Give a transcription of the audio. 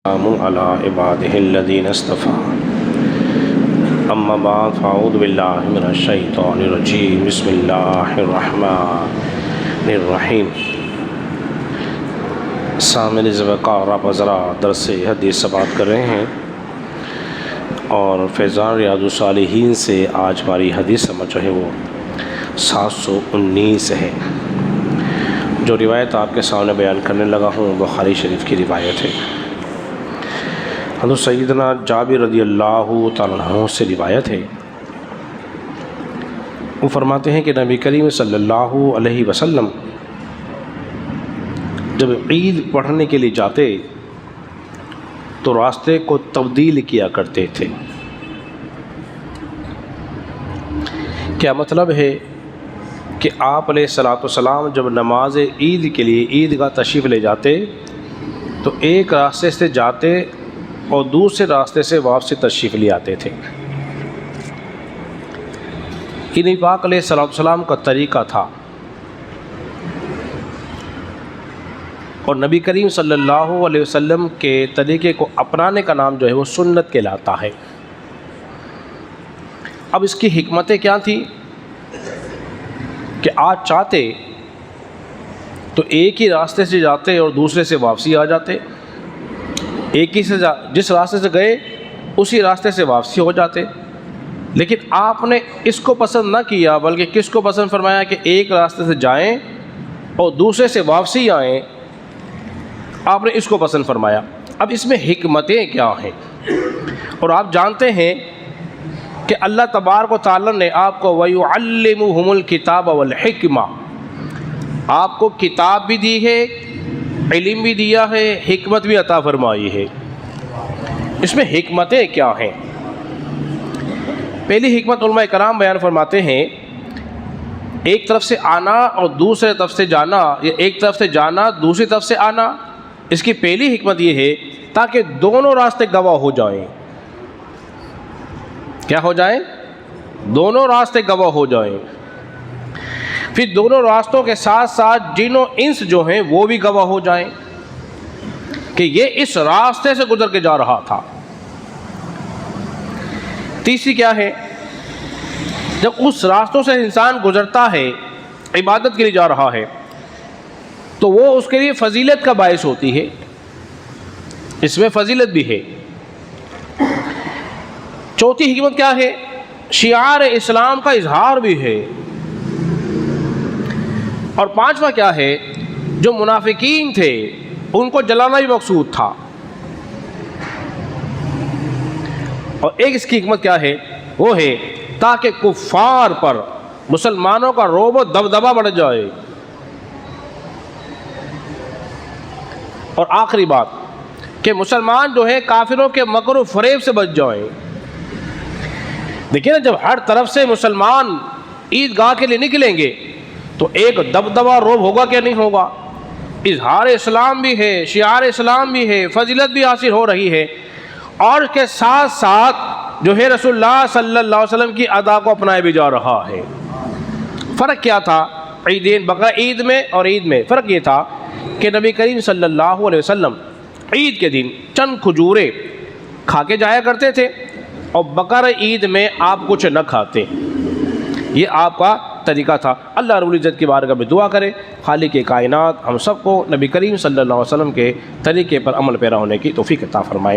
على عباده الذين اصطفى اما بعد فاعوذ بالله من الشیطان الرجیم بسم اللہ الرحمن الرحیم۔ سامعین وقار آپ حضرات درس حدیث سماعت کر رہے ہیں اور فیضان ریاض الصالحین سے آج ہماری حدیث سمجھ جو ہے وہ 719 ہے۔ جو روایت آپ کے سامنے بیان کرنے لگا ہوں بخاری شریف کی روایت ہے۔ حضرت سیدنا جابر رضی اللہ تعالیٰ عنہ سے روایت ہے، وہ فرماتے ہیں کہ نبی کریم صلی اللہ علیہ وسلم جب عید پڑھنے کے لیے جاتے تو راستے کو تبدیل کیا کرتے تھے۔ کیا مطلب ہے کہ آپ علیہ السلام جب نماز عید کے لیے عیدگاہ تشریف لے جاتے تو ایک راستے سے جاتے اور دوسرے راستے سے واپسی تشریف لے آتے تھے۔ یہ نبی پاک علیہ السلام کا طریقہ تھا، اور نبی کریم صلی اللہ علیہ وسلم کے طریقے کو اپنانے کا نام جو ہے وہ سنت کہلاتا ہے۔ اب اس کی حکمتیں کیا تھی کہ آج چاہتے تو ایک ہی راستے سے جاتے اور دوسرے سے واپسی آ جاتے، ایک ہی سے جس راستے سے گئے اسی راستے سے واپسی ہو جاتے، لیکن آپ نے اس کو پسند نہ کیا، بلکہ کس کو پسند فرمایا کہ ایک راستے سے جائیں اور دوسرے سے واپسی آئیں، آپ نے اس کو پسند فرمایا۔ اب اس میں حکمتیں کیا ہیں؟ اور آپ جانتے ہیں کہ اللہ تبارک و تعالیٰ نے آپ کو وَيُعَلِّمُهُمُ الْكِتَابَ وَالْحِكْمَةَ، آپ کو کتاب بھی دی ہے، علم بھی دیا ہے، حکمت بھی عطا فرمائی ہے۔ اس میں حکمتیں کیا ہیں؟ پہلی حکمت علماء کرام بیان فرماتے ہیں، ایک طرف سے آنا اور دوسرے طرف سے جانا، یا ایک طرف سے جانا دوسری طرف سے آنا، اس کی پہلی حکمت یہ ہے تاکہ دونوں راستے گواہ ہو جائیں۔ کیا ہو جائیں؟ دونوں راستے گواہ ہو جائیں۔ پھر دونوں راستوں کے ساتھ ساتھ جن و انس جو ہیں وہ بھی گواہ ہو جائیں کہ یہ اس راستے سے گزر کے جا رہا تھا۔ تیسری کیا ہے؟ جب اس راستوں سے انسان گزرتا ہے، عبادت کے لیے جا رہا ہے، تو وہ اس کے لیے فضیلت کا باعث ہوتی ہے، اس میں فضیلت بھی ہے۔ چوتھی حکمت کیا ہے؟ شعار اسلام کا اظہار بھی ہے۔ اور پانچواں کیا ہے؟ جو منافقین تھے ان کو جلانا بھی مقصود تھا۔ اور ایک اس کی حکمت کیا ہے؟ وہ ہے تاکہ کفار پر مسلمانوں کا رعب و دبدبہ بڑھ جائے۔ اور آخری بات کہ مسلمان جو ہے کافروں کے مکر و فریب سے بچ جائیں۔ دیکھیں نا، جب ہر طرف سے مسلمان عیدگاہ کے لیے نکلیں گے تو ایک دبدبہ رعب ہوگا کہ نہیں ہوگا؟ اظہار اسلام بھی ہے، شعار اسلام بھی ہے، فضیلت بھی حاصل ہو رہی ہے، اور اس کے ساتھ ساتھ جو ہے رسول اللہ صلی اللہ علیہ وسلم کی ادا کو اپنایا بھی جا رہا ہے۔ فرق کیا تھا عیدین بقرہ عید میں اور عید میں؟ فرق یہ تھا کہ نبی کریم صلی اللہ علیہ وسلم عید کے دن چند کھجوریں کھا کے جایا کرتے تھے، اور بقرہ عید میں آپ کچھ نہ کھاتے۔ یہ آپ کا طریقہ تھا۔ اللہ رب العزت کی بارگاہ میں دعا کرے خالق کائنات ہم سب کو نبی کریم صلی اللہ علیہ وسلم کے طریقے پر عمل پیرا ہونے کی توفیق عطا فرمائے۔